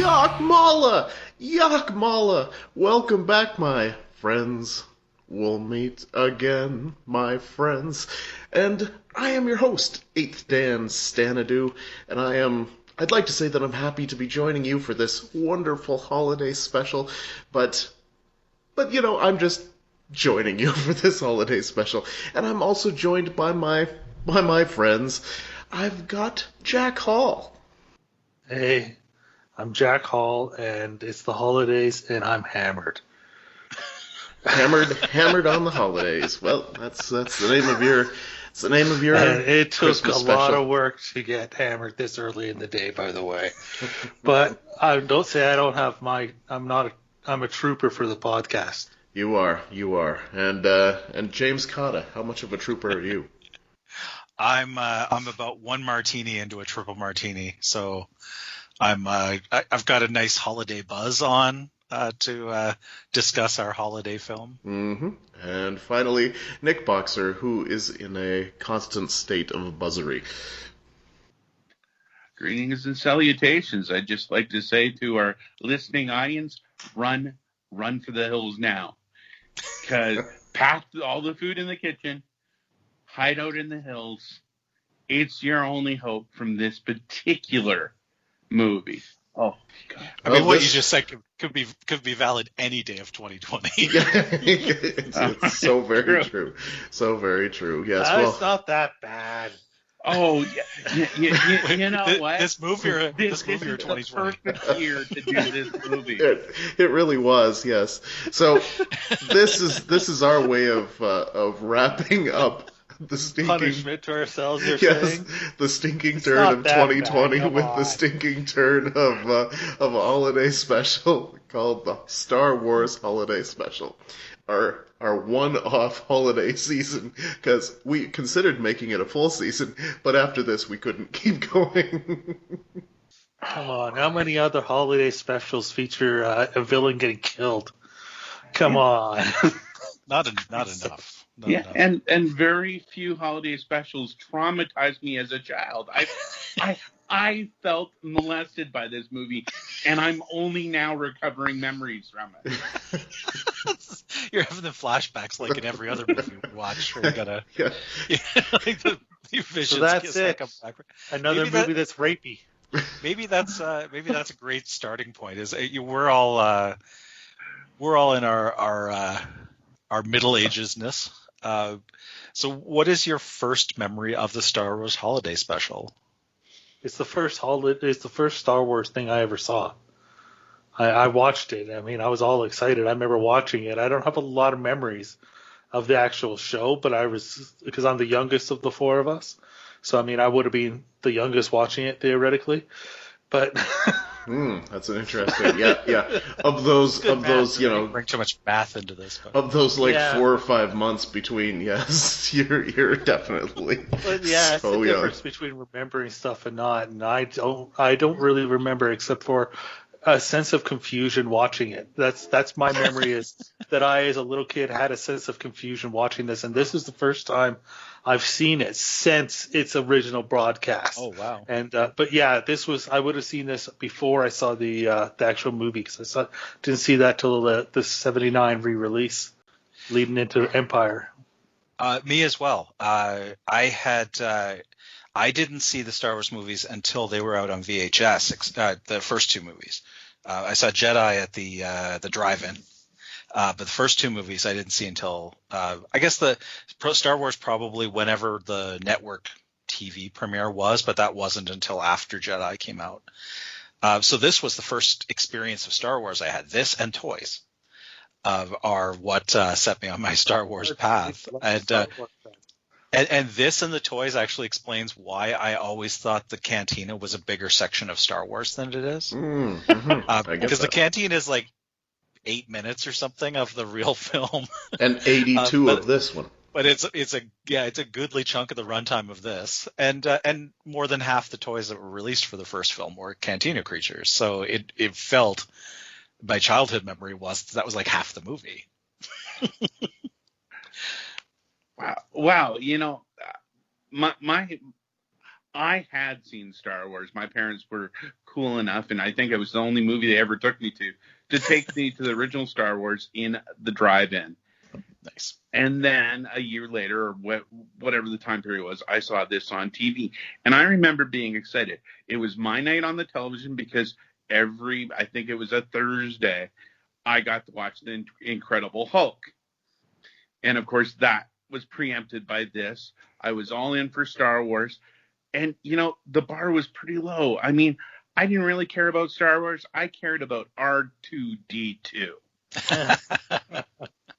Yuck Malla! Yuck Malla! Welcome back, my friends. We'll meet again, my friends. And I am your host, 8th Dan Stanadu, and I'd like to say that I'm happy to be joining you for this wonderful holiday special, but you know, I'm just joining you for this holiday special. And I'm also joined by my friends. I've got Jack Hall. Hey, I'm Jack Hall, and it's the holidays, and I'm hammered. Hammered on the holidays. Well, that's the name of your. It's the name of your. And it took Christmas a special. lot of work to get hammered this early in the day, by the way. But don't say I don't have I'm a trooper for the podcast. You are. And James Cotta, how much of a trooper are you? I'm about one martini into a triple martini, so I've got a nice holiday buzz on to discuss our holiday film. Mm-hmm. And finally, Nick Boxer, who is in a constant state of buzzery. Greetings and salutations. I'd just like to say to our listening audience, run for the hills now. Because pack all the food in the kitchen, hide out in the hills. It's your only hope from this particular movie. Oh, God. I mean, what you just said could be valid any day of 2020. It's so very true. So very true. Yes. It's not that bad. Oh, yeah. You know what? This movie or 2020. The perfect year to do this movie. It really was, yes. So this is our way of wrapping up the stinking punishment to ourselves. You're saying? The stinking turn of 2020 with the stinking turn of a holiday special called the Star Wars Holiday Special. Our one-off holiday season, because we considered making it a full season, but after this we couldn't keep going. Come on, how many other holiday specials feature a villain getting killed? Come on. Not enough. Not enough. And very few holiday specials traumatized me as a child. I felt molested by this movie, and I'm only now recovering memories from it. You're having the flashbacks like in every other movie we watch. Where you gotta, like the visions. So that's it. Another movie that's rapey. Maybe that's a great starting point. We're all in our middle agesness. So what is your first memory of the Star Wars Holiday Special? It's the first Star Wars thing I ever saw. I watched it. I mean, I was all excited. I remember watching it. I don't have a lot of memories of the actual show, but because I'm the youngest of the four of us. So, I mean, I would have been the youngest watching it theoretically, but. That's an interesting. Yeah. Of those, you know, bring too much math into this. But. Of those, 4 or 5 months between, yes, you're definitely. But yeah, it's the difference between remembering stuff and not. And I don't really remember except for a sense of confusion watching it. That's my memory is that I, as a little kid, had a sense of confusion watching this, and this is the first time I've seen it since its original broadcast. Oh wow! And but yeah, I would have seen this before I saw the actual movie because didn't see that till the '79 re-release leading into Empire. Me as well. I didn't see the Star Wars movies until they were out on VHS. The first two movies. I saw Jedi at the drive-in. But the first two movies I didn't see until I guess the Star Wars probably whenever the network TV premiere was, but that wasn't until after Jedi came out. So this was the first experience of Star Wars I had. This and toys are what set me on my Star Wars path. And this and the toys actually explains why I always thought the cantina was a bigger section of Star Wars than it is. Because the cantina is like 8 minutes or something of the real film, and 82 of this one. But it's a goodly chunk of the runtime of this, and more than half the toys that were released for the first film were cantina creatures. So it felt, my childhood memory was that was like half the movie. Wow. You know, I had seen Star Wars. My parents were cool enough, and I think it was the only movie they ever took me to take me to the original Star Wars in the drive-in. Nice. And then a year later, or whatever the time period was, I saw this on TV. And I remember being excited. It was my night on the television because I think it was a Thursday, I got to watch the Incredible Hulk. And of course, that was preempted by this. I was all in for Star Wars. And, the bar was pretty low. I mean, I didn't really care about Star Wars. I cared about R2-D2.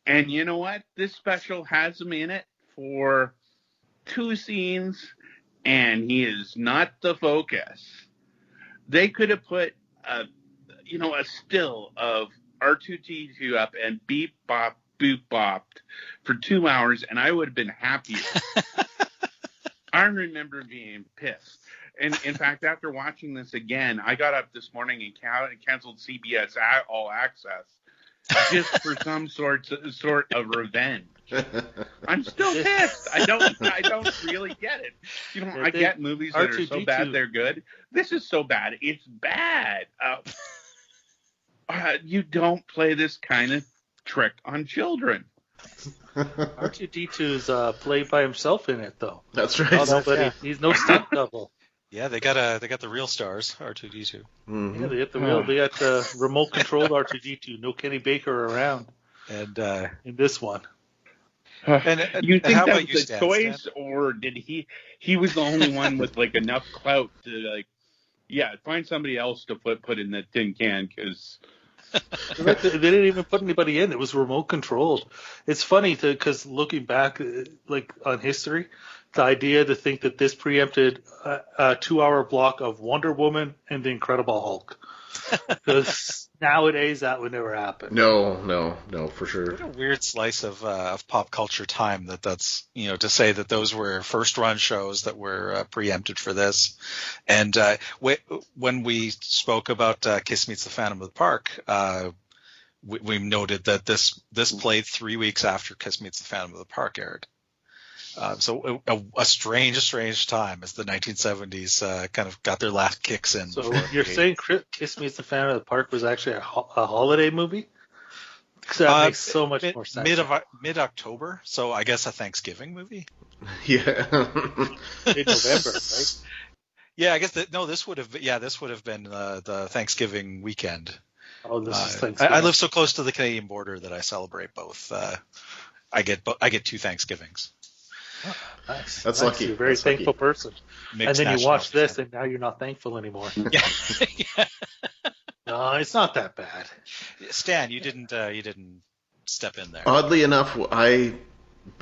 And you know what? This special has him in it for 2 scenes, and he is not the focus. They could have put a still of R2-D2 up and beep bop boop bopped for 2 hours, and I would have been happier. I remember being pissed. And in fact, after watching this again, I got up this morning and canceled CBS All Access just for some sort of revenge. I'm still pissed. I don't really get it. I get movies that are so bad they're good. This is so bad it's bad. You don't play this kind of trick on children. R2-D2's played by himself in it, though. That's right. He's no stunt double. Yeah, they got the real stars, R2-D2. Mm-hmm. Yeah, they got the remote controlled R2-D2. No Kenny Baker around. And in this one. And you think how that about was you, a choice, or did he was the only one with enough clout to find somebody else to put in the tin can, because they didn't even put anybody in. It was remote controlled. It's funny because looking back, on history, the idea to think that this preempted a 2-hour block of Wonder Woman and the Incredible Hulk. Because nowadays that would never happen. No, for sure. What a weird slice of pop culture time that's to say that those were first run shows that were preempted for this. And when we spoke about Kiss Meets the Phantom of the Park, we noted that this played 3 weeks after Kiss Meets the Phantom of the Park aired. So a strange time as the 1970s kind of got their last kicks in. So you're saying Kiss Meets the Phantom of the Park was actually a holiday movie? Because that makes so much more sense. Mid-October, so I guess a Thanksgiving movie? Yeah. Mid-November, right? Yeah, I guess this would have been the Thanksgiving weekend. Oh, this is Thanksgiving. I live so close to the Canadian border that I celebrate both. I get 2 Thanksgivings. Oh, nice. That's nice. lucky. You're a very thankful person. Mixed and then you watch this, percent. and now you're not thankful anymore. Yeah. No, it's not that bad. Stan, you didn't step in there. Oddly enough, I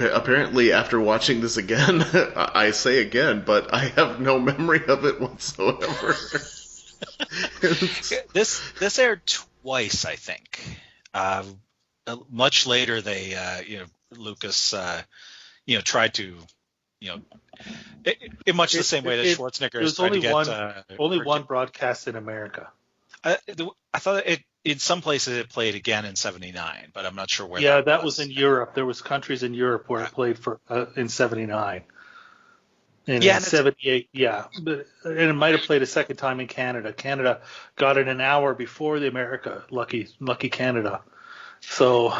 apparently after watching this again, I say again, but I have no memory of it whatsoever. This aired twice, I think. Much later, they Lucas. Tried to, in much the same way that Schwarzenegger is trying to get... only one broadcast in America. I thought in some places it played again in 79, but I'm not sure where that was in Europe. There was countries in Europe where it played for in 79. And in 78, and it might have played a second time in Canada. Canada got it an hour before the America. Lucky Canada. So...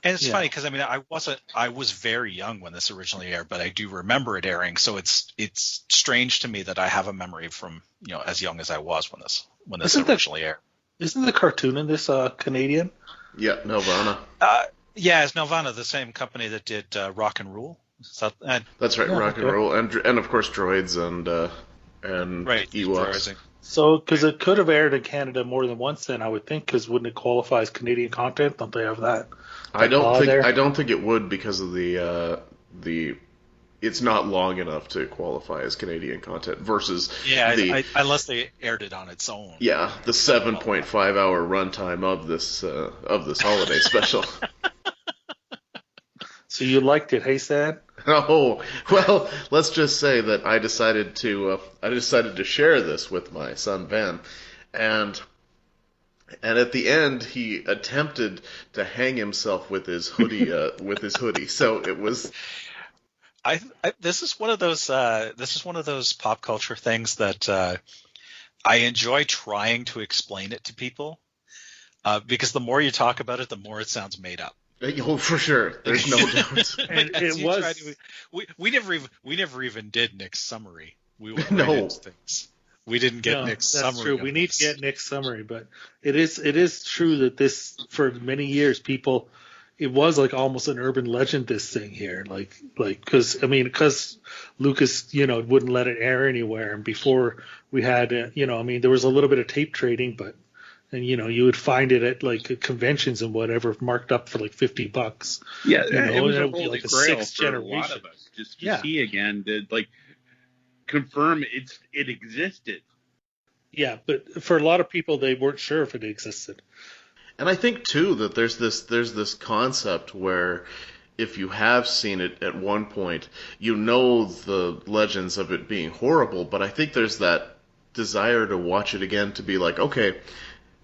And it's funny because I was very young when this originally aired, but I do remember it airing. So it's strange to me that I have a memory from as young as I was when this originally aired. Isn't the cartoon in this Canadian? Yeah, Nelvana. It's Nelvana, the same company that did Rock and Roll. That's right, Rock and Roll, and of course droids and right, Ewoks. So, because it could have aired in Canada more than once, then I would think, because wouldn't it qualify as Canadian content? Don't they have that? I don't think it would because of the it's not long enough to qualify as Canadian content versus unless they aired it on its own. Yeah, the 7.5 hour runtime of this holiday special. So you liked it, hey Stan? Oh, well, let's just say that I decided to share this with my son Ben, and at the end he attempted to hang himself with his hoodie. So it was. This is one of those pop culture things that I enjoy trying to explain it to people because the more you talk about it, the more it sounds made up. Oh, for sure. There's no doubt. And it was. We never even did Nick's summary. We went No. right into things. We didn't get Nick's summary. That's true. We need to get Nick's summary, but it is true that this, for many years, it was like almost an urban legend, this thing here, because Lucas, wouldn't let it air anywhere, and before we had, there was a little bit of tape trading, and you would find it at like conventions and whatever, marked up for like $50. Yeah, it was and a it would be holy like a grail sixth for generation. a lot of us just to see again, to confirm it existed. Yeah, but for a lot of people, they weren't sure if it existed. And I think too that there's this concept where if you have seen it at one point, the legends of it being horrible, but I think there's that desire to watch it again to be like, okay,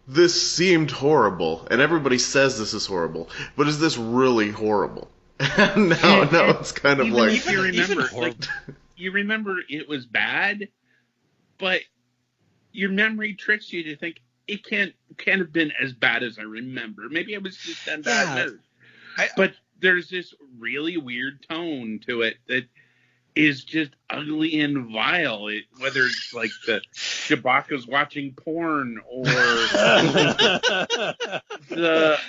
this seemed horrible, and everybody says this is horrible, but is this really horrible? And now it's kind of like, if you remember it was bad, but your memory tricks you to think it can't have been as bad as I remember. Maybe I was just in bad mood. But there's this really weird tone to it that is just ugly and vile. Whether it's like the Chewbacca's watching porn or the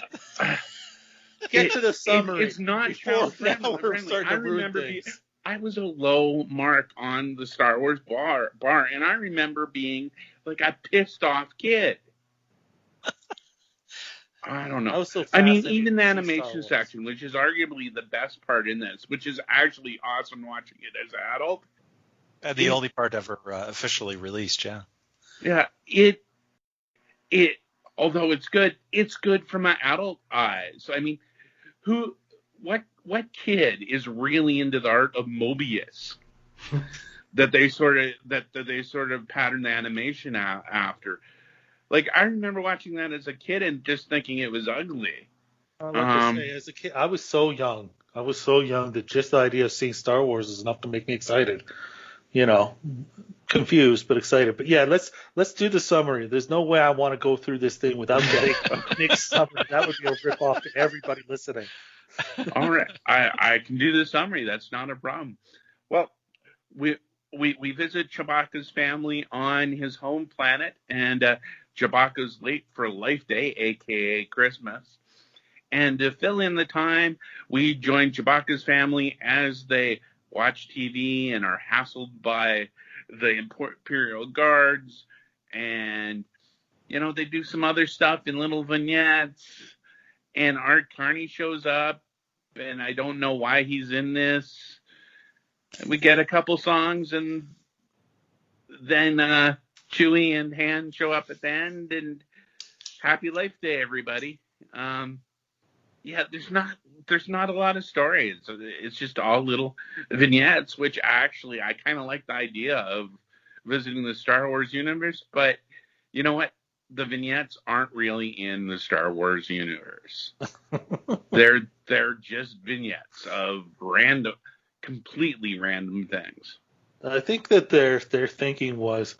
Get to the summary. It's not child friendly. I remember I was a low mark on the Star Wars bar, and I remember being like a pissed off kid. I don't know. Even the animation section, which is arguably the best part in this, which is actually awesome watching it as an adult. The only part ever officially released, yeah. Yeah, it although it's good from an adult eyes. I mean, what kid is really into the art of Mobius that they sort of pattern the animation after? Like, I remember watching that as a kid and just thinking it was ugly. As a kid, I was so young. That just the idea of seeing Star Wars is enough to make me excited. Confused but excited. But yeah, let's do the summary. There's no way I want to go through this thing without getting Nick's summary. That would be a rip off to everybody listening. All right, I can do the summary. That's not a problem. Well, we visit Chewbacca's family on his home planet, and Chewbacca's late for Life Day, a.k.a. Christmas. And to fill in the time, we join Chewbacca's family as they watch TV and are hassled by the Imperial Guards. And, they do some other stuff in little vignettes. And Carney shows up, and I don't know why he's in this. And we get a couple songs, and then Chewie and Han show up at the end, and happy Life Day, everybody. There's not a lot of stories. It's just all little vignettes, which actually I kind of like the idea of visiting the Star Wars universe. But you know what? The vignettes aren't really in the Star Wars universe. They're just vignettes of completely random things. I think that their thinking was,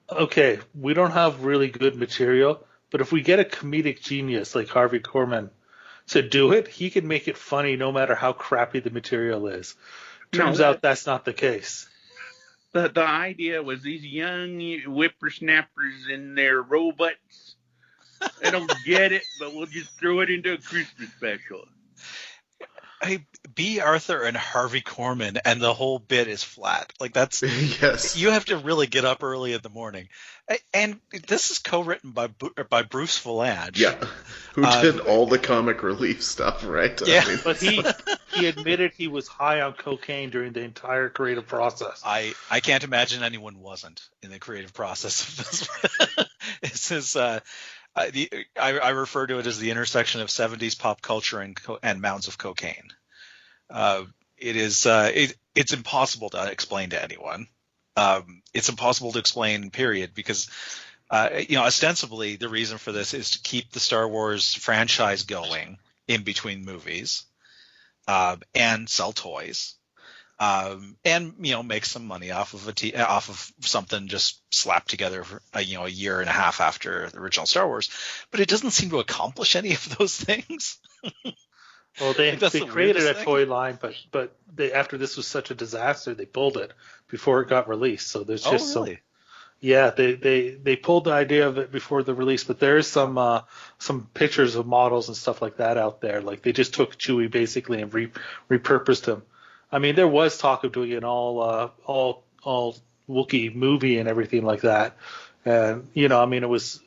okay, we don't have really good material, but if we get a comedic genius like Harvey Korman to do it, he can make it funny no matter how crappy the material is. Turns out that's not the case. The idea was these young whippersnappers and their robots. I don't get it, but we'll just throw it into a Christmas special. Hey, Bea Arthur and Harvey Korman, and the whole bit is flat. Like, that's yes. You have to really get up early in the morning. And this is co-written by Bruce Vilanch. Yeah, who did all the comic relief stuff, right? Yeah, but he admitted he was high on cocaine during the entire creative process. I can't imagine anyone wasn't in the creative process of this. This is I refer to it as the intersection of 70s pop culture and mounds of cocaine. It's impossible to explain to anyone. It's impossible to explain, period, because ostensibly the reason for this is to keep the Star Wars franchise going in between movies and sell toys. and make some money off of something just slapped together for a year and a half after the original Star Wars. But it doesn't seem to accomplish any of those things. Well, they the created a thing. toy line, but after this was such a disaster, they pulled it before it got released. So there's just really? Yeah, they pulled the idea of it before the release, but there is some pictures of models and stuff like that out there. Like they just took Chewie basically and repurposed him. I mean, there was talk of doing an all Wookiee movie and everything like that, and I mean, it was.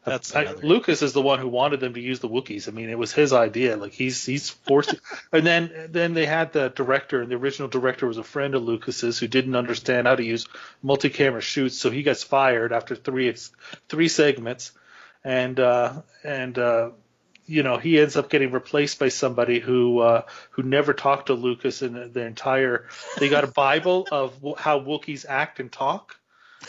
Lucas is the one who wanted them to use the Wookiees. I mean, it was his idea. Like he's forced. And then they had the director, and the original director was a friend of Lucas's who didn't understand how to use multi-camera shoots, so he gets fired after three segments, and he ends up getting replaced by somebody who never talked to Lucas in the entire. They got a Bible of how Wookiees act and talk,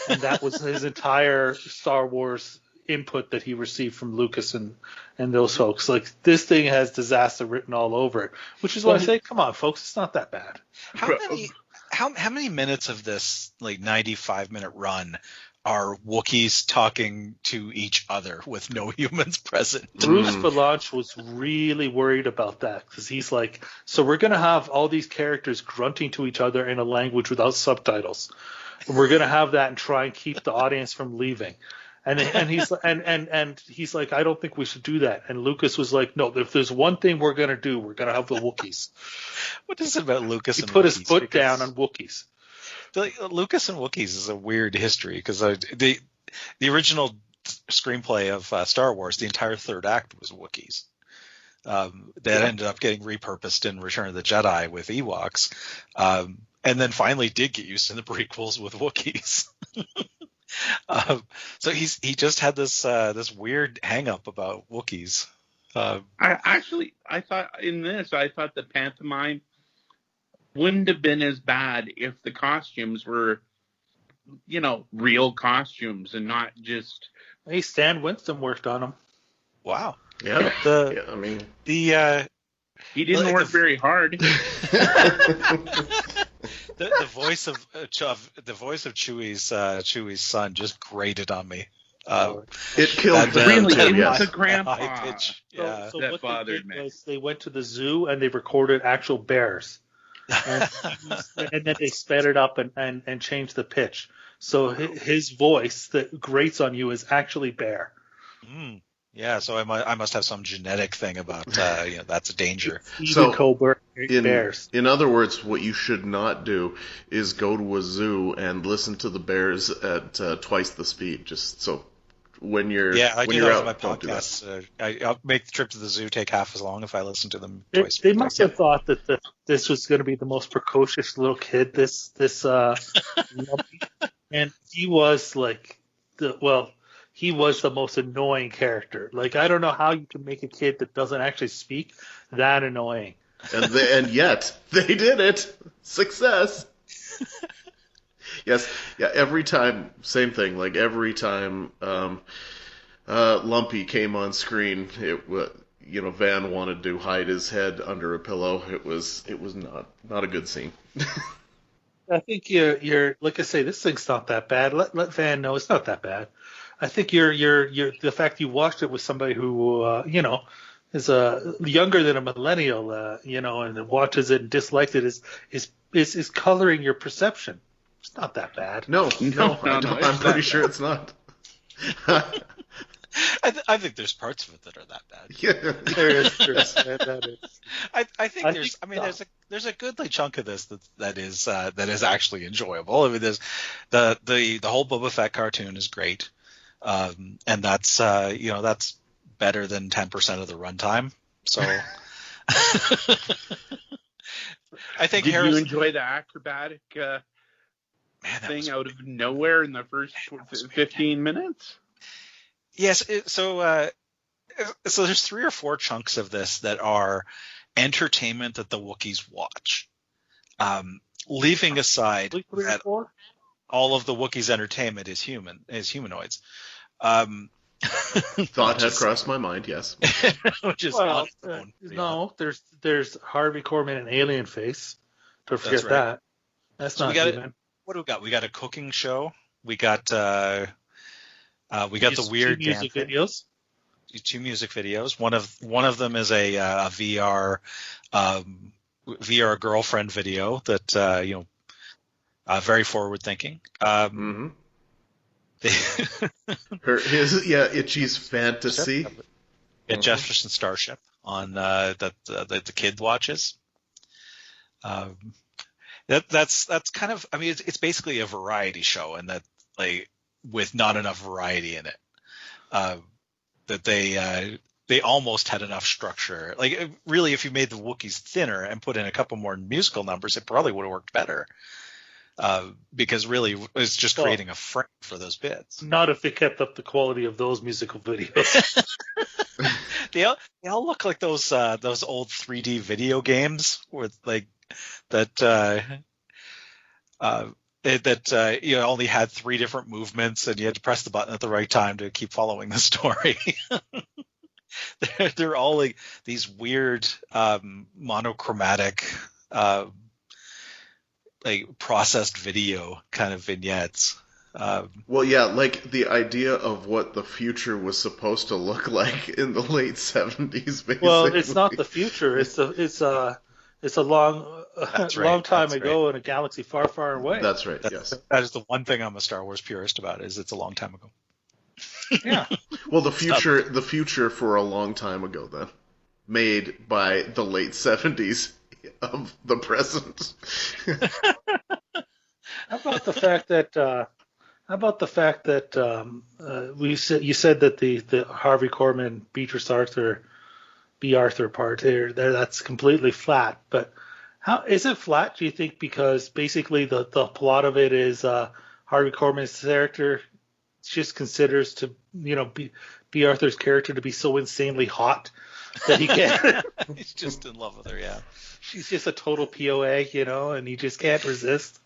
and that was his entire Star Wars input that he received from Lucas and those folks. Like this thing has disaster written all over it, which is why I say, come on, folks, it's not that bad. How many minutes of this 95-minute run are Wookiees talking to each other with no humans present? Bruce Valanche was really worried about that because he's like, so we're going to have all these characters grunting to each other in a language without subtitles. We're going to have that and try and keep the audience from leaving. And he's like, I don't think we should do that. And Lucas was like, no, if there's one thing we're going to do, we're going to have the Wookiees. What is it about Lucas he and put Wookiees? his foot down on Wookiees. Lucas and Wookiees is a weird history because the original screenplay of Star Wars, the entire third act was Wookiees. That ended up getting repurposed in Return of the Jedi with Ewoks, and then finally did get used in the prequels with Wookiees. So he just had this weird hang up about Wookiees. I thought the pantomime wouldn't have been as bad if the costumes were, real costumes and not just. Hey, Stan Winston worked on them. Wow. Yeah. I mean, he didn't work very hard. The voice of Chewie's son just grated on me. It killed them really, too. it Yes. was a grandpa. High pitch. Yeah. So that what bothered they did me. was they went to the zoo and they recorded actual bears, and then they sped it up and changed the pitch. So his voice that grates on you is actually bear. Yeah, so I must have some genetic thing about that's a danger. So bears. In other words, what you should not do is go to a zoo and listen to the bears at twice the speed. Just so when you're I when do you're that out, with my don't do that. podcasts. I'll make the trip to the zoo take half as long if I listen to them twice. They must have thought that this was going to be the most precocious little kid. This Lumpy. And he was like he was the most annoying character. Like, I don't know how you can make a kid that doesn't actually speak that annoying. And yet they did it. Success. Yes. Yeah. Every time, same thing. Like every time Lumpy came on screen, Van wanted to hide his head under a pillow. It was not a good scene. I think you're like I say, this thing's not that bad. Let Van know it's not that bad. I think you're the fact you watched it with somebody who is younger than a millennial, and watches it and disliked it is coloring your perception. It's not that bad. No, I'm pretty sure it's not. I think there's parts of it that are that bad. Yeah. There is. That is. I think there's a goodly chunk of this that is actually enjoyable. I mean, there's the whole Boba Fett cartoon is great, and that's better than 10% of the runtime. So, I think. Did you enjoy the acrobatic thing out of nowhere in the first 15 minutes? Yes. So there's 3 or 4 chunks of this that are entertainment that the Wookiees watch. Leaving aside that all of the Wookiees' entertainment is humanoids. Thought had crossed my mind. Yes. Which is no. There's Harvey Korman and Alien Face. Don't forget right. that. That's So not we got human. What do we got? We got a cooking show. We got the weird 2 music dancing. videos. 2 music videos. One of them is a VR VR girlfriend video that very forward thinking. Itchy's fantasy. Jefferson Starship on that the kid watches. That's kind of, I mean, it's basically a variety show, and that, like, with not enough variety in it. That they almost had enough structure. Like, really, if you made the Wookiees thinner and put in a couple more musical numbers, it probably would have worked better. Because really, it's just creating a frame for those bits. Not if they kept up the quality of those musical videos. They all look like those old 3D video games with like that only had 3 different movements and you had to press the button at the right time to keep following the story. They're all like these weird monochromatic like processed video kind of vignettes. Like the idea of what the future was supposed to look like in the late 70s, basically. Well, it's not the future. It's a long time ago in a galaxy far, far away. That's right. Yes. That is the one thing I'm a Star Wars purist about, is it's a long time ago. Yeah. Well, the future for a long time ago, then, made by the late 70s of the present. How about the fact that you said that the Harvey Korman Bea Arthur part there that's completely flat, but how is it flat, do you think? Because basically the plot of it is Harvey Korman's character just considers Bea Arthur's character to be so insanely hot that he can't. He's just in love with her. Yeah, she's just a total POA, and he just can't resist.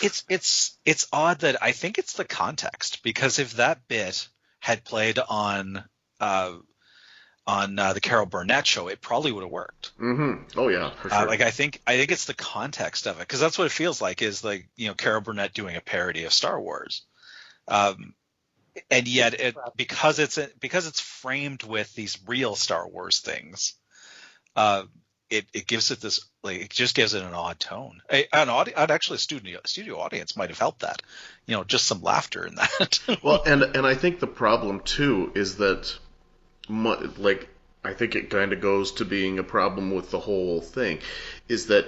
It's odd that I think it's the context, because if that bit had played on the Carroll Burnett show, it probably would have worked. Mm-hmm. Oh yeah, for sure. I think it's the context of it, because that's what it feels like, is like, Carroll Burnett doing a parody of Star Wars. And yet, because it's framed with these real Star Wars things, it gives it this, like, it just gives it an odd tone. Actually, a studio audience might have helped that, just some laughter in that. Well, and I think the problem too is that, I think it kind of goes to being a problem with the whole thing, is that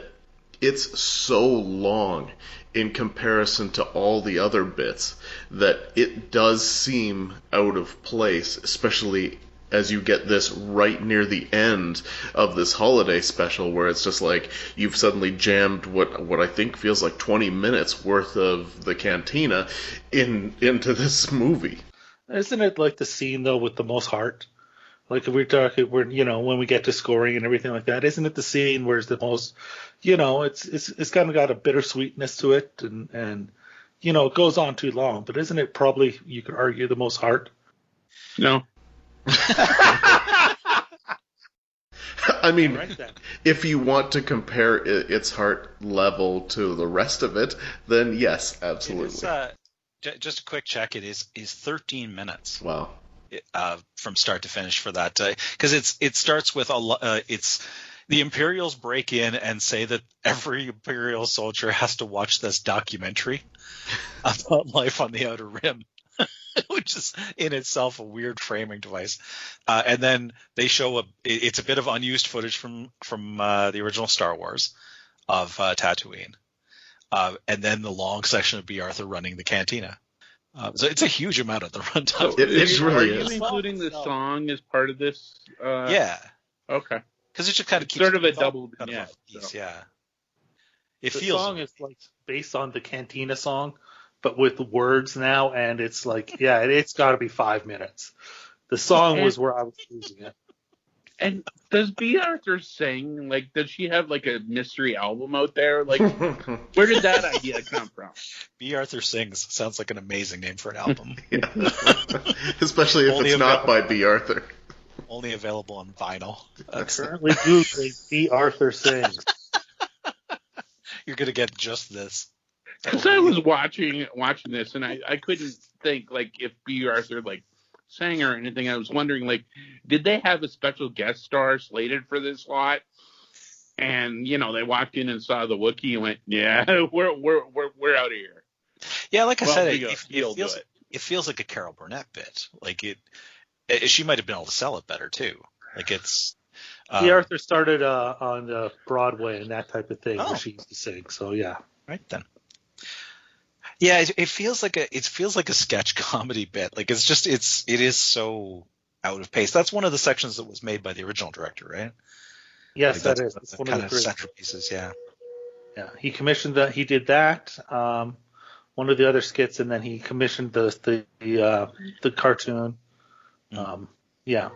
it's so long in comparison to all the other bits that it does seem out of place, especially as you get this right near the end of this holiday special, where it's just like you've suddenly jammed what I think feels like 20 minutes worth of the cantina into this movie. Isn't it like the scene though with the most heart? Like, if we're talking, when we get to scoring and everything like that, isn't it the scene where it's the most, it's kind of got a bittersweetness to it, and it goes on too long, but isn't it probably, you could argue, the most heart? No. I mean, if you want to compare its heart level to the rest of it, then yes, absolutely. Just a quick check, it is 13 minutes. Wow. From start to finish for that, because it starts with it's the Imperials break in and say that every Imperial soldier has to watch this documentary about life on the Outer Rim, which is in itself a weird framing device. And then they show it's a bit of unused footage from the original Star Wars of Tatooine, and then the long section of Bea Arthur running the cantina. So it's a huge amount of the runtime. It really is. Are you including the song as part of this? Yeah. Okay. Because it just kind of keeps sort of a double vignette. So. Yeah. The song is like based on the Cantina song, but with words now, and it's like, it's got to be 5 minutes. The song was where I was losing it. And does Bea Arthur sing? Like, does she have like a mystery album out there? Like, where did that idea come from? Bea Arthur Sings sounds like an amazing name for an album. Yeah. Especially if it's not by Bea Arthur. Only available on vinyl. I currently Googling Bea Arthur Sings. You're gonna get just this. Because I was watching this, and I couldn't think like if Bea Arthur like sang or anything. I was wondering like, did they have a special guest star slated for this slot? And they walked in and saw the Wookiee and went, "Yeah, we're out of here." Yeah, like I said, it feels like a Carol Burnett bit. Like she might have been able to sell it better too. Like it's. Bea Arthur started on Broadway and that type of thing where she used to sing. So yeah. Right then. Yeah, it feels like a sketch comedy bit. Like it is so out of pace. That's one of the sections that was made by the original director, right? Yes, like that is. It's one kind of the centerpieces. Yeah. Yeah, he commissioned that. He did that. One of the other skits, and then he commissioned the cartoon. Yeah.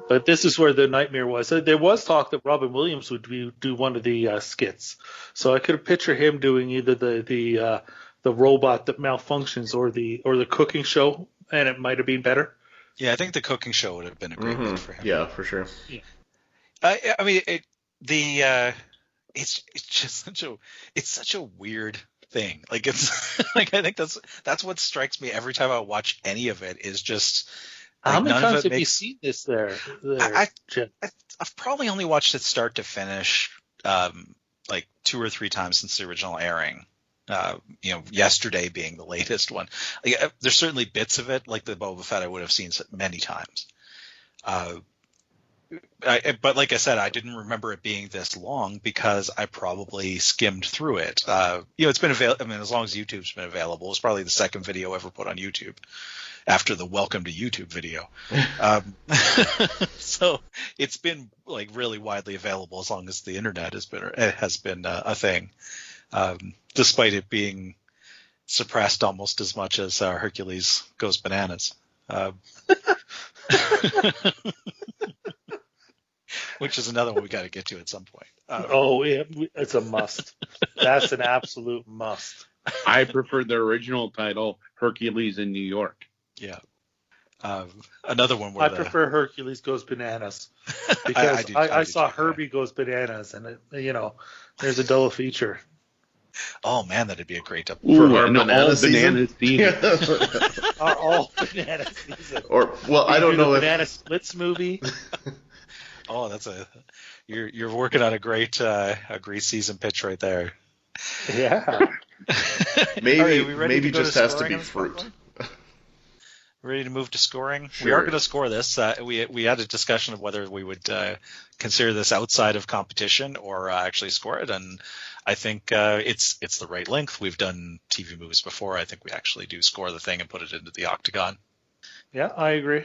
But this is where the nightmare was. There was talk that Robin Williams would do one of the skits, so I could picture him doing either the robot that malfunctions or the cooking show, and it might have been better. Yeah, I think the cooking show would have been a great bit for him. Yeah, for sure. Yeah. I mean, it's just such a weird thing. Like it's like I think that's what strikes me every time I watch any of it is just. How many times have you seen this there Jim? I've probably only watched it start to finish like 2 or 3 times since the original airing. Yesterday being the latest one. Like, there's certainly bits of it, like the Boba Fett, I would have seen many times. But like I said, I didn't remember it being this long because I probably skimmed through it. It's been available. I mean, as long as YouTube's been available, it's probably the second video ever put on YouTube after the Welcome to YouTube video. So it's been like really widely available as long as the internet has been a thing, despite it being suppressed almost as much as Hercules Goes Bananas. Which is another one we got to get to at some point. It's a must. That's an absolute must. I prefer the original title, Hercules in New York. Yeah. Another one where I prefer Hercules Goes Bananas because I saw Herbie Goes Bananas, and there's a double feature. Oh man, that'd be a great double. All banana season. All banana season. I don't know if Banana Splits movie. Oh, you're working on a great season pitch right there. Yeah. maybe just has to be fruit. Ready to move to scoring? Sure. We are going to score this. We had a discussion of whether we would consider this outside of competition or actually score it, and I think it's the right length. We've done TV movies before. I think we actually do score the thing and put it into the Octagon. Yeah, I agree.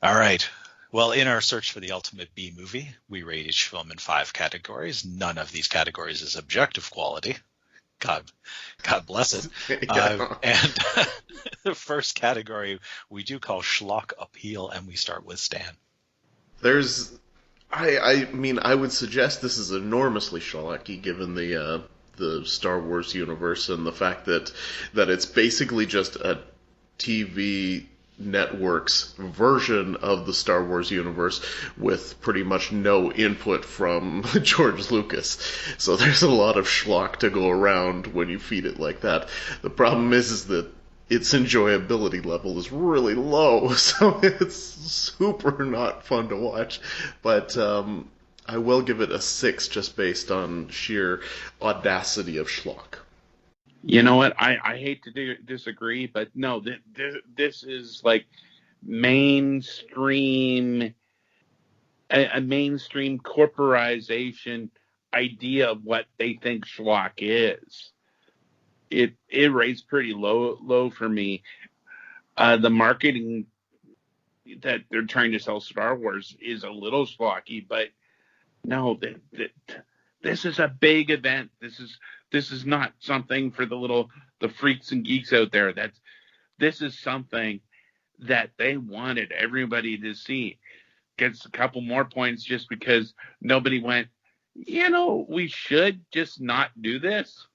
All right. Well, in our search for the ultimate B movie, we rate each film in 5 categories. None of these categories is objective quality. God bless it. Yeah. And the first category we do call schlock appeal, and we start with Stan. I mean, I would suggest this is enormously schlocky given the Star Wars universe and the fact that it's basically just a TV network's version of the Star Wars universe with pretty much no input from George Lucas. So there's a lot of schlock to go around when you feed it like that. The problem is that its enjoyability level is really low, so it's super not fun to watch. But I will give it a 6 just based on sheer audacity of schlock. You know what? I hate to disagree, but no, this is like mainstream, a mainstream corporatization idea of what they think schlock is. It rates pretty low for me. The marketing that they're trying to sell Star Wars is a little schlocky, but no, this is a big event. This is not something for the freaks and geeks out there. This is something that they wanted everybody to see. Gets a couple more points just because nobody went, we should just not do this.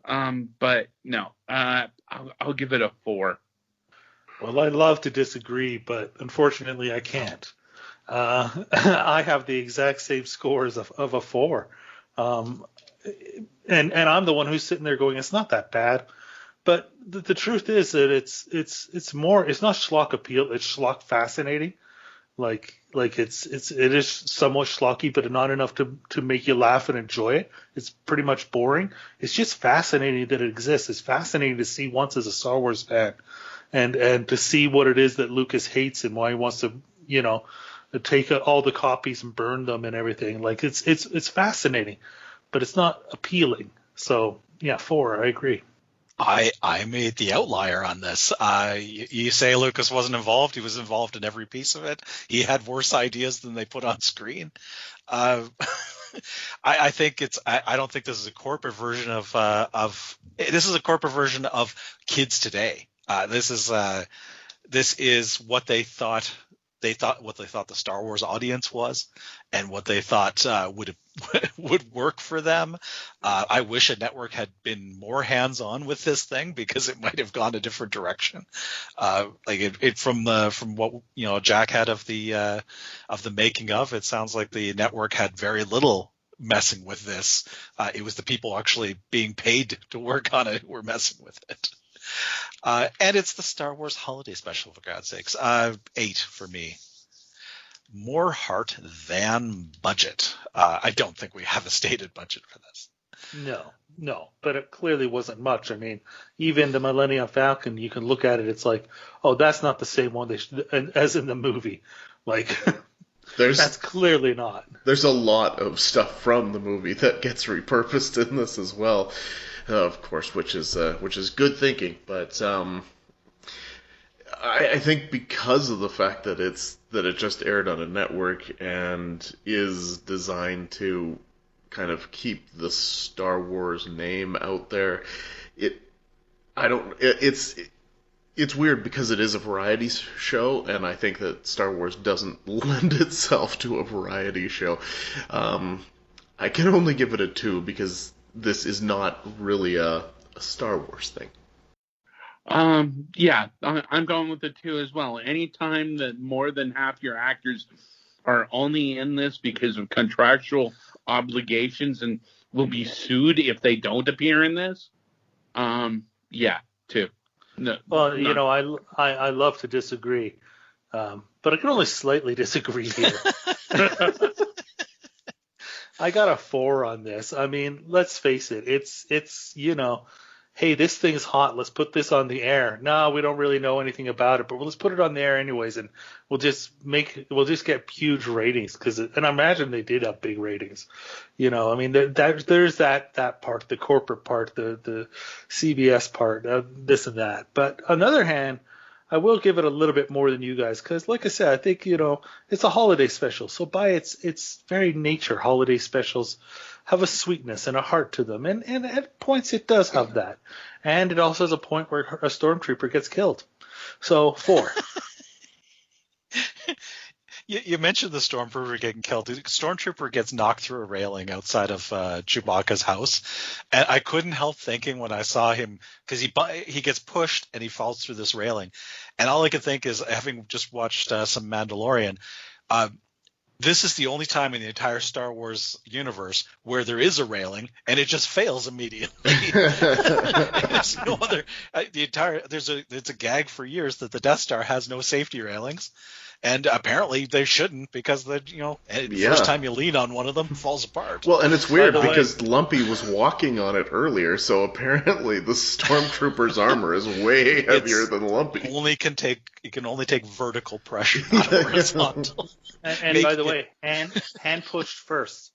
But no, I'll give it a 4. Well, I'd love to disagree, but unfortunately I can't. I have the exact same scores of a 4. And I'm the one who's sitting there going, it's not that bad. But the truth is that it's not schlock appeal, it's schlock fascinating. Like it is somewhat schlocky, but not enough to make you laugh and enjoy it. It's pretty much boring. It's just fascinating that it exists. It's fascinating to see once as a Star Wars fan, and to see what it is that Lucas hates and why he wants to, take all the copies and burn them and everything. Like it's fascinating, but it's not appealing. So yeah, 4. I agree. I made the outlier on this. You say Lucas wasn't involved. He was involved in every piece of it. He had worse ideas than they put on screen. I think I don't think this is a corporate version of this is a corporate version of kids today. This is what they thought the Star Wars audience was, and what they thought would work for them. I wish a network had been more hands-on with this thing, because it might have gone a different direction. From what Jack had of the making of, it sounds like the network had very little messing with this. It was the people actually being paid to work on it who were messing with it. And it's the Star Wars holiday special, for God's sakes. 8 for me. More heart than budget. I don't think we have a stated budget for this. No, but it clearly wasn't much. I mean, even the Millennium Falcon, you can look at it, it's like, oh, that's not the same one as in the movie. Like, that's clearly not. There's a lot of stuff from the movie that gets repurposed in this as well, of course, which is good thinking. But I think because of the fact that it just aired on a network and is designed to kind of keep the Star Wars name out there, it's weird because it is a variety show, and I think that Star Wars doesn't lend itself to a variety show. I can only give it a 2 because this is not really a Star Wars thing. Yeah, I'm going with the 2 as well. Anytime that more than half your actors are only in this because of contractual obligations and will be sued if they don't appear in this, yeah, 2. No. Well, I love to disagree, but I can only slightly disagree here. I got a 4 on this. I mean, let's face it. It's hey, this thing's hot. Let's put this on the air. No, we don't really know anything about it, but let's put it on the air anyways, and we'll just get huge ratings, and I imagine they did have big ratings. I mean, there's that part, the corporate part, the CBS part, this and that. But on the other hand, I will give it a little bit more than you guys, because like I said, I think it's a holiday special. So by its very nature, holiday specials have a sweetness and a heart to them, and at points it does have that, and it also has a point where a stormtrooper gets killed. So 4. You mentioned the stormtrooper getting killed. The stormtrooper gets knocked through a railing outside of Chewbacca's house, and I couldn't help thinking when I saw him, because he gets pushed and he falls through this railing, and all I could think is, having just watched some Mandalorian, this is the only time in the entire Star Wars universe where there is a railing and it just fails immediately. There's no other. It's a gag for years that the Death Star has no safety railings, and apparently they shouldn't, because first time you lean on one of them, it falls apart. Well, and it's weird because Lumpy was walking on it earlier, so apparently the stormtrooper's armor is way heavier than Lumpy. It can only take vertical pressure, not horizontal. And by the way, hand pushed first.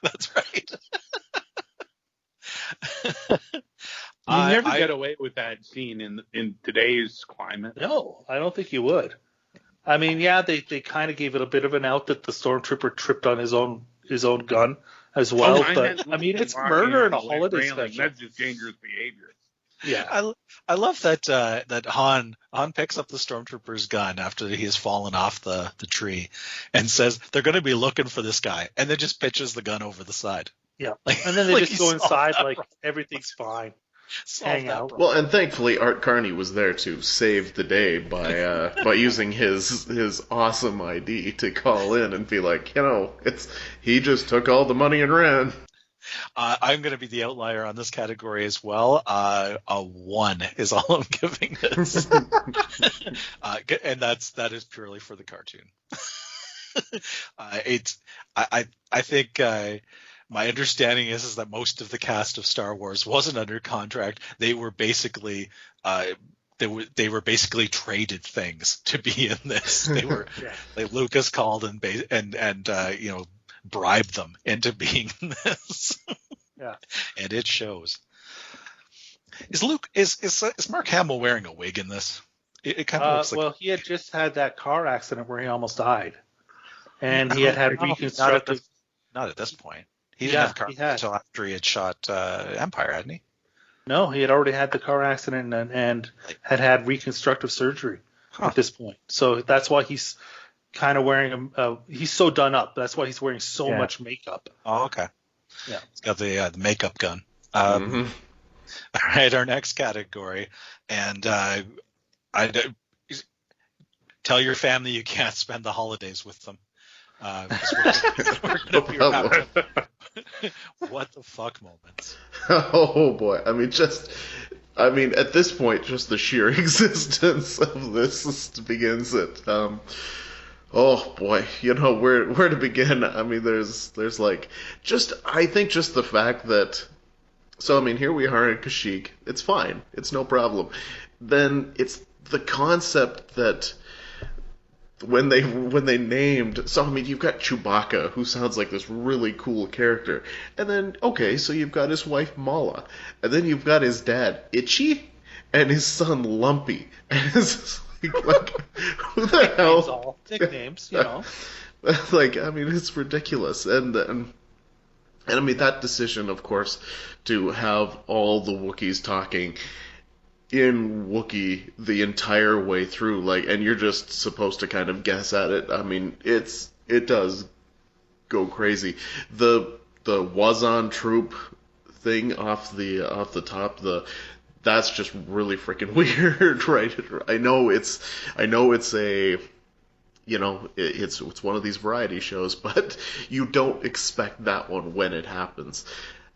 That's right. You never get away with that scene in today's climate. No, I don't think you would. I mean, yeah, they kind of gave it a bit of an out that the stormtrooper tripped on his own gun as well. But I mean, it's murder in a holiday special. That's just dangerous behavior. Yeah, I love that Han picks up the stormtrooper's gun after he has fallen off the tree, and says they're going to be looking for this guy, and then just pitches the gun over the side. Yeah, and then they just go inside like everything's fine. Hang out. Well, and thankfully Art Carney was there to save the day by using his awesome ID to call in and be like, he just took all the money and ran. I'm going to be the outlier on this category as well. A 1 is all I'm giving this, and that is purely for the cartoon. I think my understanding is that most of the cast of Star Wars wasn't under contract. They were basically they were basically traded things to be in this. They were like Lucas called and bribed them into being in this. Yeah, and it shows. Is Mark Hamill wearing a wig in this? It kind of looks like. Well, he had just had that car accident where he almost died, and he had reconstructive. Not at this point. He didn't have car until after he had shot Empire, hadn't he? No, he had already had the car accident and had reconstructive surgery at this point. So that's why he's kind of wearing he's so done up. That's why he's wearing so much makeup. Oh, okay. Yeah, he's got the makeup gun. All right, our next category, and I tell your family you can't spend the holidays with them. We're gonna be around. What the fuck moments? Oh boy! I mean, at this point, just the sheer existence of this begins it. Oh boy, where to begin? I mean, there's like I think just the fact that. So I mean, here we are in Kashyyyk. It's fine. It's no problem. Then it's the concept that. When they named, so I mean, you've got Chewbacca, who sounds like this really cool character, and then so you've got his wife Malla, and then you've got his dad Itchy, and his son Lumpy, and it's like who the hell? All nicknames, Like, I mean, it's ridiculous, and I mean that decision, of course, to have all the Wookiees talking in Wookiee the entire way through, and you're just supposed to kind of guess at it. I mean, it does go crazy. The Wazan troop thing off the top, that's just really freaking weird, right? I know it's a it's one of these variety shows, but you don't expect that one when it happens.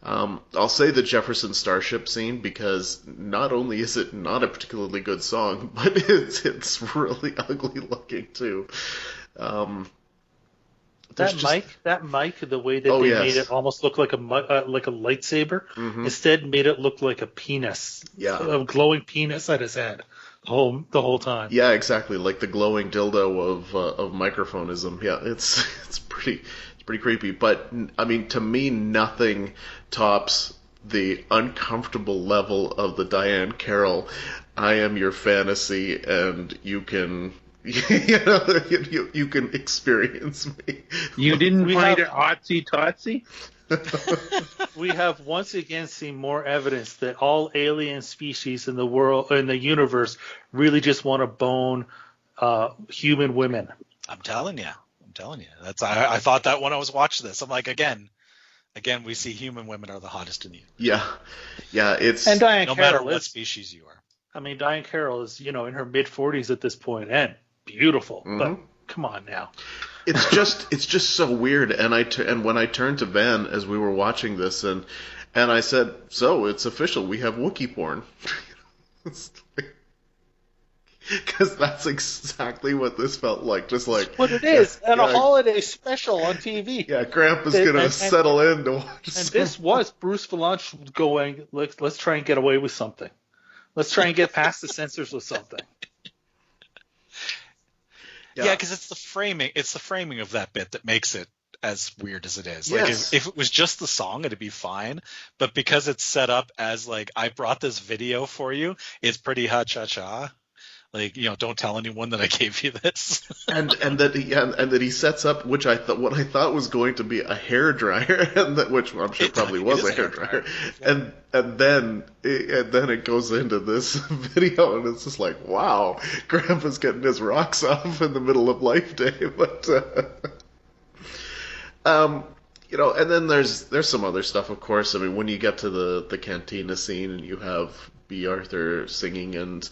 I'll say the Jefferson Starship scene because not only is it not a particularly good song, but it's really ugly looking too. That mic, the way that they made it almost look like a lightsaber, instead made it look like a penis, a glowing penis at his head, the whole time. Yeah, exactly, like the glowing dildo of microphonism. Yeah, it's pretty creepy. But I mean, to me, nothing tops the uncomfortable level of the Diahann Carroll. I am your fantasy, and you can. You can experience me. You didn't find it hotsy-totsy? We have once again seen more evidence that all alien species in the universe, really just want to bone human women. I'm telling you. That's I thought that when I was watching this. I'm like, again, we see human women are the hottest in the universe. Yeah. It's and Diahann no Carroll matter what species you are. I mean, Diahann Carroll is in her mid-40s at this point, and beautiful. But come on now. It's just so weird. And when I turned to Ben as we were watching this, and I said, "So it's official. We have Wookiee porn." Because that's exactly what this felt like. Just like what it is at a holiday special on TV. Yeah, Grandpa's gonna settle in to watch. And this was Bruce Vilanch going, let's try and get away with something. Let's try and get past the censors with something. Yeah, because it's the framing of that bit that makes it as weird as it is. Yes. Like if it was just the song, it'd be fine. But because it's set up as like, I brought this video for you, it's pretty ha-cha-cha. Like, don't tell anyone that I gave you this. and that he sets up what I thought was going to be a hairdryer, which I'm sure probably was a hairdryer. And then it goes into this video, and it's just like, wow, Grandpa's getting his rocks off in the middle of Life Day. But and then there's some other stuff, of course. I mean, when you get to the cantina scene and you have Bea Arthur singing and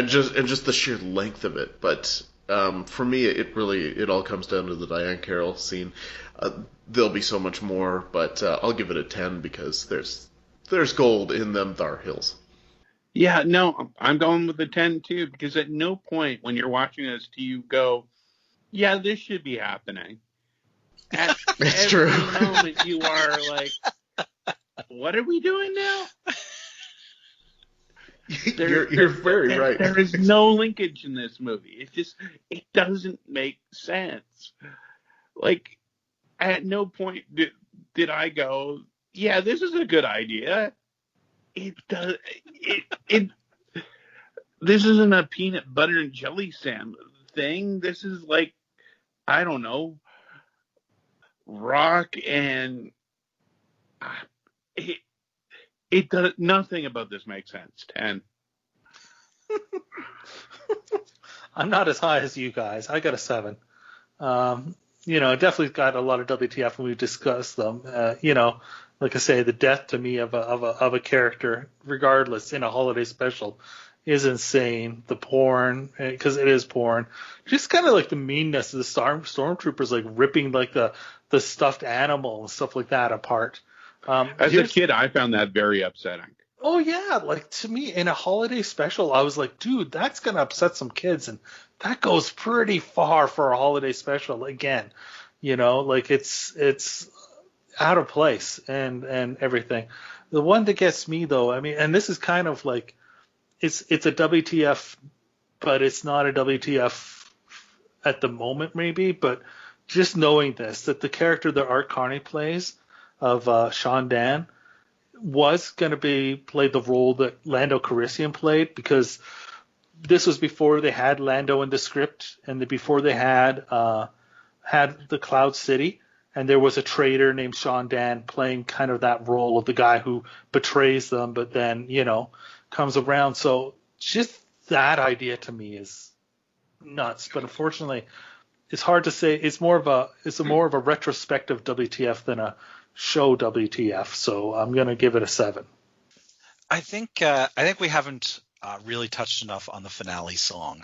just the sheer length of it. But For me, it all comes down to the Diahann Carroll scene. There'll be so much more, but I'll give it a 10 because there's gold in them thar hills. Yeah, no, I'm going with a 10 too, because at no point when you're watching this do you go, yeah, this should be happening. At It's every true. moment you are like, what are we doing now? You're very right. There is no linkage in this movie. It doesn't make sense. Like, at no point did I go, yeah, this is a good idea. It does. This isn't a peanut butter and jelly sandwich thing. This is like, I don't know, rock and it does nothing about this makes sense. 10. I'm not as high as you guys. I got a 7. Definitely got a lot of WTF when we discussed them. Like I say, the death to me of a character, regardless, in a holiday special, is insane. The porn, because it is porn. Just kind of like the meanness of the stormtroopers, like ripping like the stuffed animal and stuff like that apart. As a kid, I found that very upsetting. Oh yeah, like to me in a holiday special, I was like, dude, that's gonna upset some kids, and that goes pretty far for a holiday special. Again, like it's out of place and everything. The one that gets me though, I mean, and this is kind of like it's a WTF, but it's not a WTF at the moment maybe, but just knowing this, that the character that Art Carney plays of Sean Dan was going to play the role that Lando Calrissian played, because this was before they had Lando in the script and before they had the Cloud City, and there was a traitor named Sean Dan playing kind of that role of the guy who betrays them but then comes around. So just that idea to me is nuts, but unfortunately it's hard to say. It's more of a retrospective WTF than a show WTF, so I'm going to give it a 7. I think we haven't really touched enough on the finale song.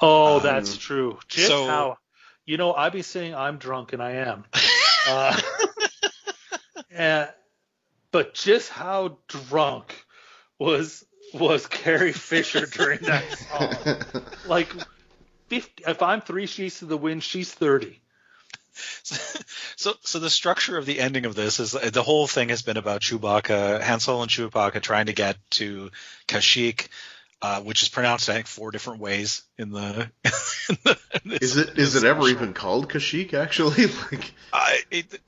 Oh, that's true. Just so- how, I'd be saying I'm drunk, and I am. But just how drunk was Carrie Fisher during that song? Like, 50, if I'm 3 sheets to the wind, she's 30. So the structure of the ending of this is the whole thing has been about Chewbacca, Han Solo and Chewbacca trying to get to Kashyyyk, which is pronounced I think 4 different ways in the. Is it ever even called Kashyyyk? Actually,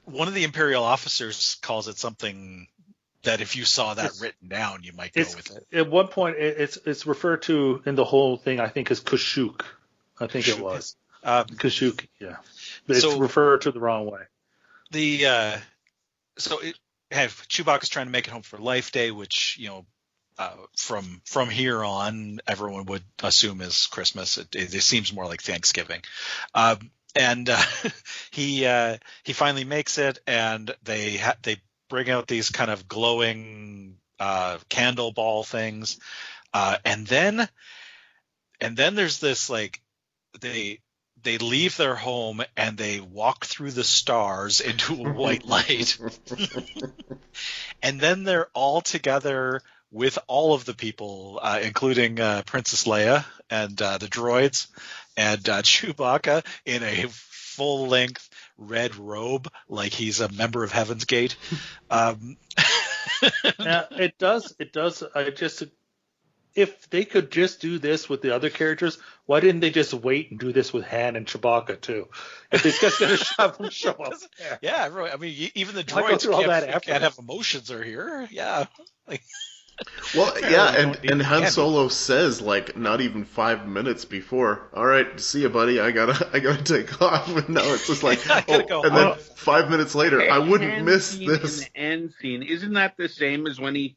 one of the Imperial officers calls it something that if you saw that written down, you might go with it. At one point, it's referred to in the whole thing, I think, as Kashyyyk. I think it was Kashyyyk. Yeah. It's referred to the wrong way. Chewbacca's trying to make it home for Life Day, which from here on everyone would assume is Christmas. It seems more like Thanksgiving, and he finally makes it, and they bring out these kind of glowing candle ball things, and then there's this like they leave their home and they walk through the stars into a white light. And then they're all together with all of the people, including Princess Leia and the droids and Chewbacca in a full-length red robe like he's a member of Heaven's Gate. Now, it does. If they could just do this with the other characters, why didn't they just wait and do this with Han and Chewbacca too? If they're just going to have them show up there. Yeah, right. I mean, even the droids can't have emotions are here. Yeah. Well, yeah, and Han Solo says like not even 5 minutes before, "All right, see you, buddy. I gotta take off." And now it's just like, go and then 5 minutes later, I wouldn't miss this. In the end scene, isn't that the same as when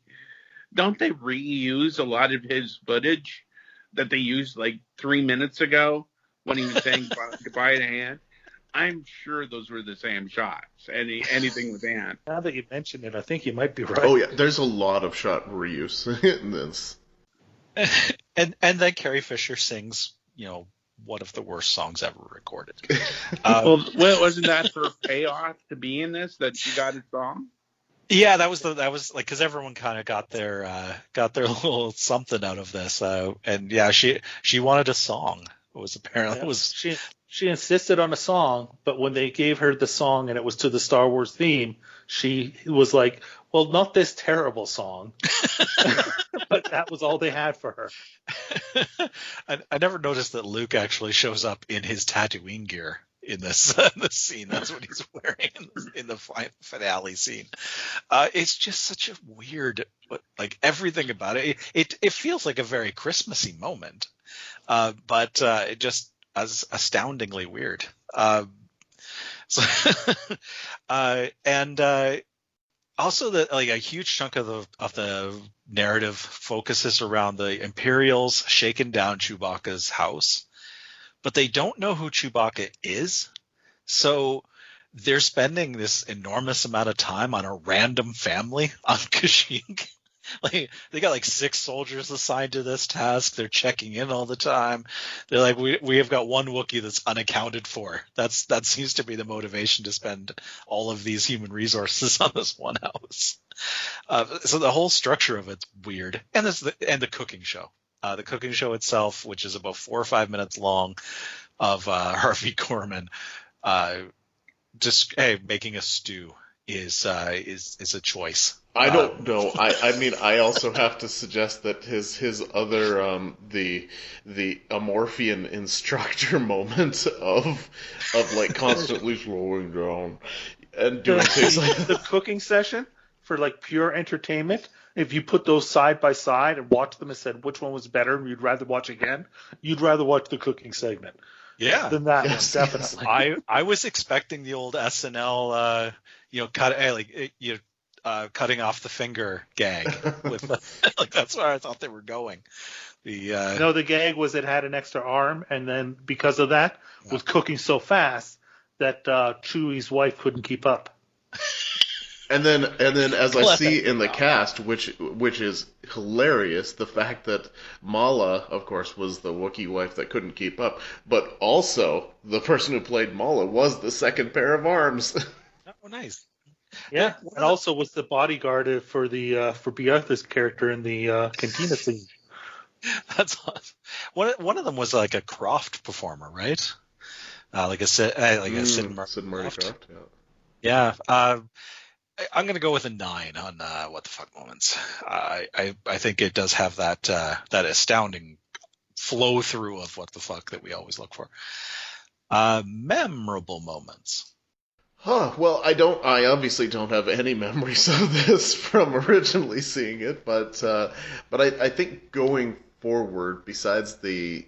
don't they reuse a lot of his footage that they used like 3 minutes ago when he was saying goodbye to Han? I'm sure those were the same shots. Anything with Han. Now that you mention it, I think you might be right. Oh yeah, there's a lot of shot reuse in this. And then Carrie Fisher sings, one of the worst songs ever recorded. Well, wasn't that her payoff to be in this, that she got a song? Yeah, that was like, because everyone kind of got their little something out of this, and yeah, she wanted a song. It was apparently she insisted on a song, but when they gave her the song and it was to the Star Wars theme, she was like, "Well, not this terrible song," but that was all they had for her. I never noticed that Luke actually shows up in his Tatooine gear in this scene. That's what he's wearing in the finale scene. It's just such a weird, like, everything about it. It feels like a very Christmassy moment, but it just as astoundingly weird. Also, that, like, a huge chunk of the narrative focuses around the Imperials shaking down Chewbacca's house, but they don't know who Chewbacca is. So they're spending this enormous amount of time on a random family on Kashyyyk. Like, they got like 6 soldiers assigned to this task. They're checking in all the time. They're like, we have got one Wookiee that's unaccounted for. That seems to be the motivation to spend all of these human resources on this one house. So the whole structure of it's weird. And the cooking show. The cooking show itself, which is about 4 or 5 minutes long, of Harvey Korman just making a stew is a choice. I don't know. I mean, I also have to suggest that his other the Amorphian instructor moment of like constantly slowing down and doing things like the cooking session for like pure entertainment. If you put those side by side and watch them and said which one was better, you'd rather watch again. You'd rather watch the cooking segment. Yeah, than that one, definitely. I was expecting the old SNL, cutting off the finger gag with like, that's where I thought they were going. No, the gag was it had an extra arm, and then because of that, was cooking so fast that Chewie's wife couldn't keep up. And then as I see in the cast, which is hilarious, the fact that Malla, of course, was the Wookiee wife that couldn't keep up, but also the person who played Malla was the second pair of arms. Oh, nice. Yeah, and also was the bodyguard for Bea Arthur's character in the cantina scene. That's awesome. One of them was like a Croft performer, right? Like a Sid Marty Croft. Yeah. I'm going to go with a 9 on What the Fuck Moments. I think it does have that astounding flow through of what the fuck that we always look for. Memorable moments. Well, I obviously don't have any memories of this from originally seeing it, but I think going forward, besides the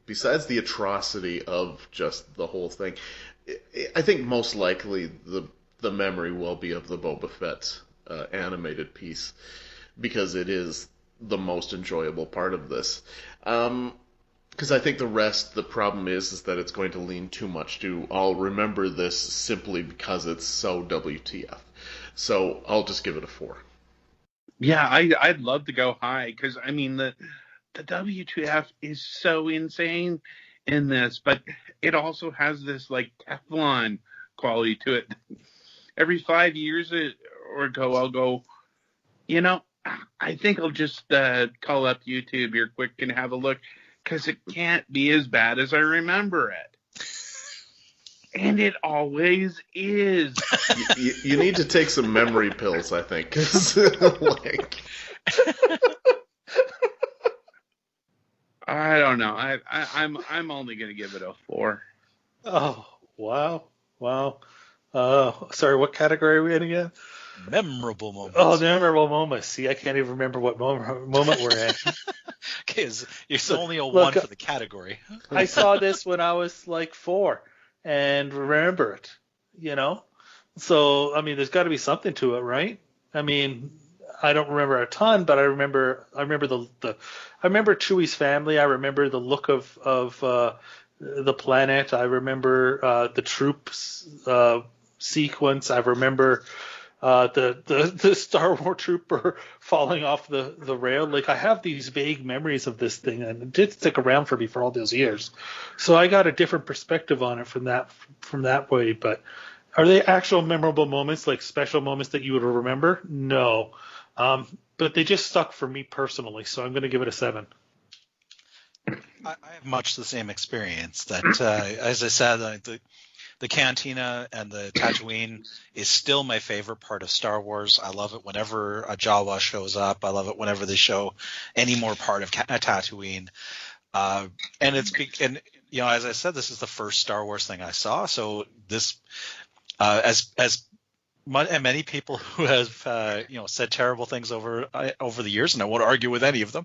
atrocity of just the whole thing, I think most likely the memory will be of the Boba Fett animated piece, because it is the most enjoyable part of this. Because I think the problem is that it's going to lean too much to, I'll remember this simply because it's so WTF. So I'll just give it a 4. Yeah, I'd love to go high, because, I mean, the WTF is so insane in this, but it also has this, like, Teflon quality to it. Every 5 years or so, I'll go, I think I'll just call up YouTube here quick and have a look, because it can't be as bad as I remember it. And it always is. You need to take some memory pills, I think. 'Cause, I don't know. I'm only going to give it a 4. Oh, wow. Sorry, what category are we in again? Memorable moments. Oh, memorable moments. See, I can't even remember what moment we're in. Okay, it's only a 1 for the category. I saw this when I was like 4 and remember it, So, I mean, there's got to be something to it, right? I mean, I don't remember a ton, but I remember I remember Chewie's family. I remember the look of the planet. I remember the troops sequence. I remember The Star Wars trooper falling off the rail. Like, I have these vague memories of this thing, and it did stick around for me for all those years. So I got a different perspective on it from that way. But are they actual memorable moments, like special moments that you would remember? No. But they just stuck for me personally, so I'm going to give it a 7. I have much the same experience. That, as I said, the cantina and the Tatooine is still my favorite part of Star Wars. I love it whenever a Jawa shows up. I love it whenever they show any more part of Tatooine. And as I said, this is the first Star Wars thing I saw. So this, and many people who have said terrible things over the years, and I won't argue with any of them.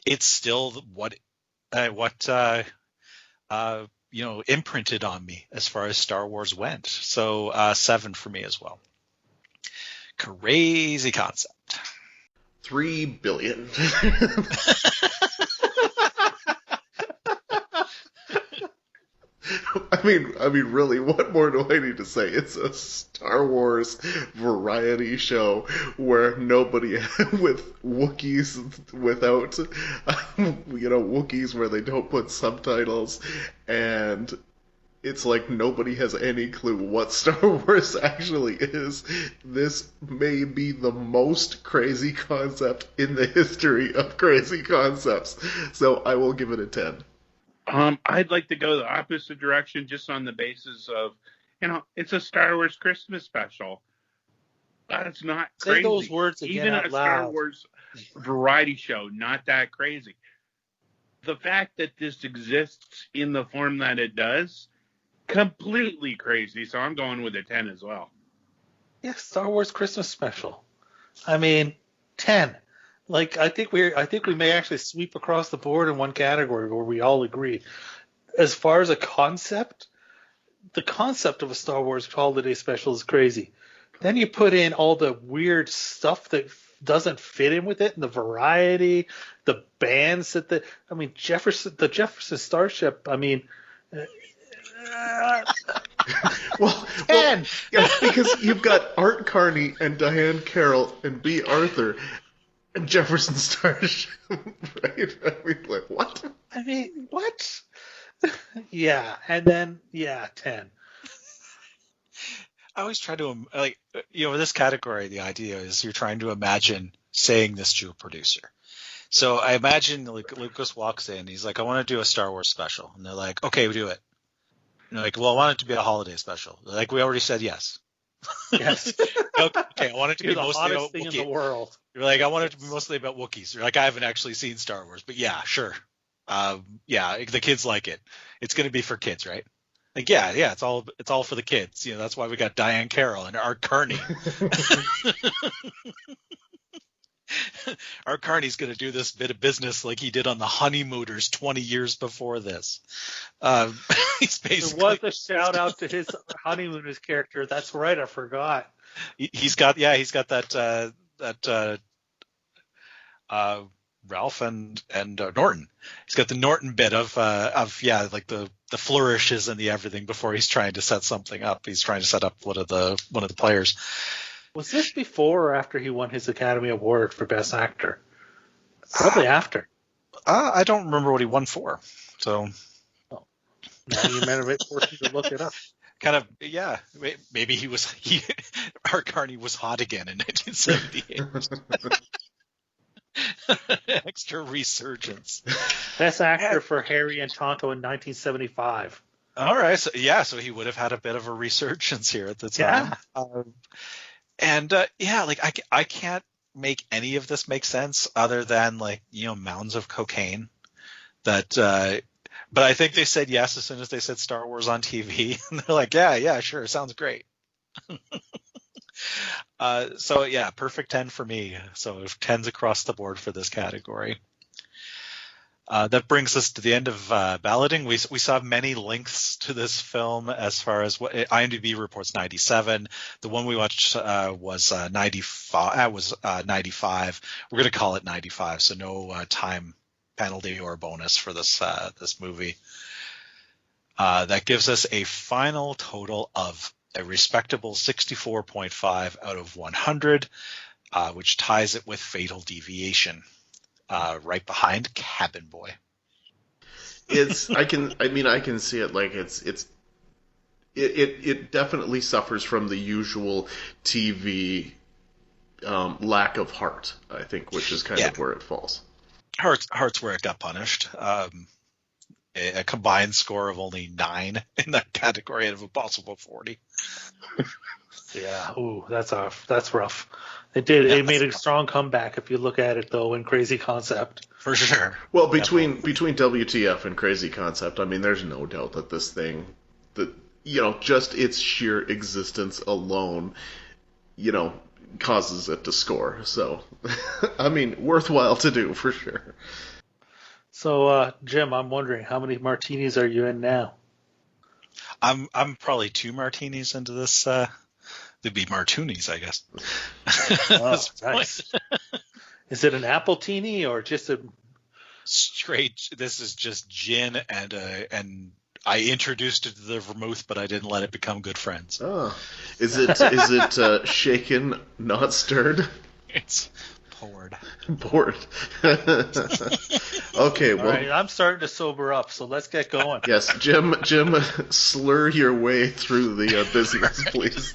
It's still what imprinted on me as far as Star Wars went. So 7 for me as well. Crazy concept. 3 billion. I mean, really, what more do I need to say? It's a Star Wars variety show where nobody with Wookiees without, Wookiees where they don't put subtitles, and it's like nobody has any clue what Star Wars actually is. This may be the most crazy concept in the history of crazy concepts, so I will give it a 10. I'd like to go the opposite direction just on the basis of, it's a Star Wars Christmas special. That's not crazy. Say those words again Even out a Star loud. Wars variety show, not that crazy. The fact that this exists in the form that it does, completely crazy. So I'm going with a 10 as well. Yeah, Star Wars Christmas special. I mean, 10. Like, I think we may actually sweep across the board in one category where we all agree. As far as a concept, the concept of a Star Wars holiday special is crazy. Then you put in all the weird stuff that doesn't fit in with it, and the variety, the bands the Jefferson Starship. I mean, well, yeah, because you've got Art Carney and Diahann Carroll and Bea Arthur. And Jefferson Starship, right? I mean, like, what? I mean, what? Yeah, and then, 10. I always try to, in this category, the idea is you're trying to imagine saying this to a producer. So I imagine, like, Lucas walks in, he's like, I want to do a Star Wars special. And they're like, okay, we do it. And they're like, well, I want it to be a holiday special. They're like, we already said yes. Yes. Okay, I want it to be the mostly hottest about thing Wookiee. in the world. You're like, I want it to be mostly about Wookiees. You're like, I haven't actually seen Star Wars, but yeah, sure. The kids like it. It's going to be for kids, right? Like, yeah, it's all for the kids. That's why we got Diahann Carroll and Art Carney. Art Carney's going to do this bit of business like he did on the Honeymooners 20 years before this. He's basically. There was a shout out to his Honeymooners character. That's right, I forgot. He's got that Ralph and Norton. He's got the Norton bit of like the flourishes and the everything before he's trying to set something up. He's trying to set up one of the players. Was this before or after he won his Academy Award for Best Actor? Probably after. I don't remember what he won for. So now you might have forced me to look it up. Kind of, yeah. Maybe Art Carney was hot again in 1978. Extra resurgence. Best actor for Harry and Tonto in 1975. All right, so he would have had a bit of a resurgence here at the time. Yeah. I can't make any of this make sense other than mounds of cocaine. But I think they said yes as soon as they said Star Wars on TV, and they're like, yeah, sure, sounds great. Perfect 10 for me. So 10s across the board for this category. That brings us to the end of balloting. We saw many lengths to this film as far as what IMDb reports 97. The one we watched was 95. 95. We're going to call it 95, so no time penalty or bonus for this movie. That gives us a final total of a respectable 64.5 out of 100, which ties it with Fatal Deviation, right behind Cabin Boy. I can see it. Like it definitely suffers from the usual TV lack of heart, I think, which is kind of where it falls. Heart's where it got punished. A combined score of only 9 in that category out of a possible 40. Yeah, ooh, that's rough. It did. Yeah, it made a strong comeback if you look at it, though, in Crazy Concept. For sure. Well, between WTF and Crazy Concept, I mean, there's no doubt that this thing, just its sheer existence alone, causes it to score. So, I mean, worthwhile to do for sure. So, Jim, I'm wondering, how many martinis are you in now? I'm probably 2 martinis into this. They'd be martoonies, I guess. Oh, nice. Is it an apple-tini or just a straight? This is just gin and I introduced it to the vermouth, but I didn't let it become good friends. Oh, is it shaken, not stirred? It's poured. Poured. Okay, well, all right, I'm starting to sober up, so let's get going. Yes, Jim, slur your way through the business, please.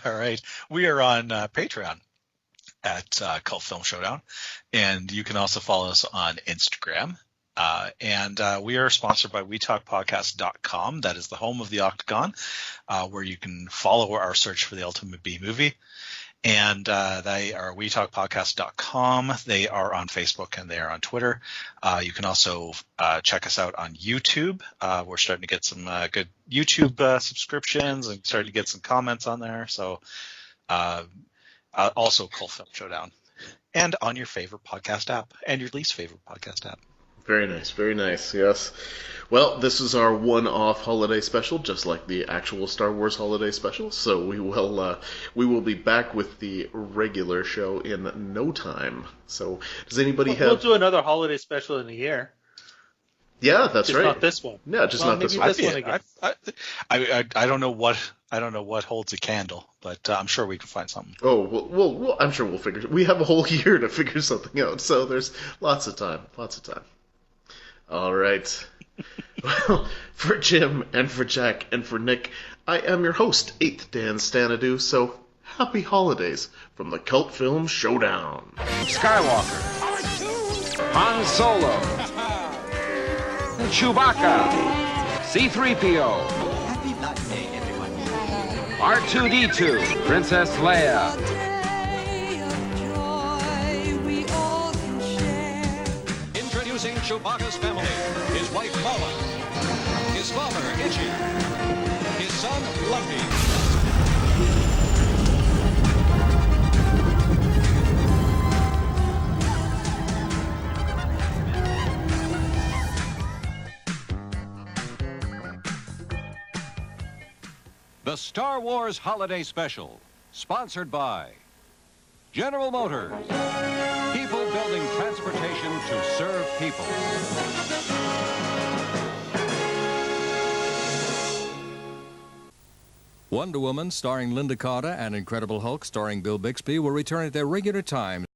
All right, we are on Patreon at Cult Film Showdown, and you can also follow us on Instagram. And we are sponsored by WeTalkPodcast.com. That is the home of the Octagon, where you can follow our search for the ultimate B movie. And they are WeTalkPodcast.com. They are on Facebook and they are on Twitter. You can also check us out on YouTube. We're starting to get some good YouTube subscriptions and starting to get some comments on there. So also Cult Film Showdown. And on your favorite podcast app and your least favorite podcast app. Very nice, very nice, yes. Well, this is our one-off holiday special, just like the actual Star Wars holiday special, so we will be back with the regular show in no time. So, does anybody have... We'll do another holiday special in a year. Yeah, that's just right. Not this one. Yeah, just not this one. This one again. I don't know what holds a candle, but I'm sure we can find something. Oh, well, I'm sure we'll figure... We have a whole year to figure something out, so there's lots of time. All right. Well, for Jim and for Jack and for Nick, I am your host, 8th Dan Stanadu, so happy holidays from the Cult Film Showdown. Skywalker, Han Solo, Chewbacca, C-3PO, Happy birthday, everyone. R2-D2, Princess Leia, Introducing Chewbacca's family, his wife Malla, his father Itchy, his son Lumpy. The Star Wars Holiday Special, sponsored by General Motors. People building transportation to serve people. Wonder Woman, starring Linda Carter, and Incredible Hulk, starring Bill Bixby, will return at their regular times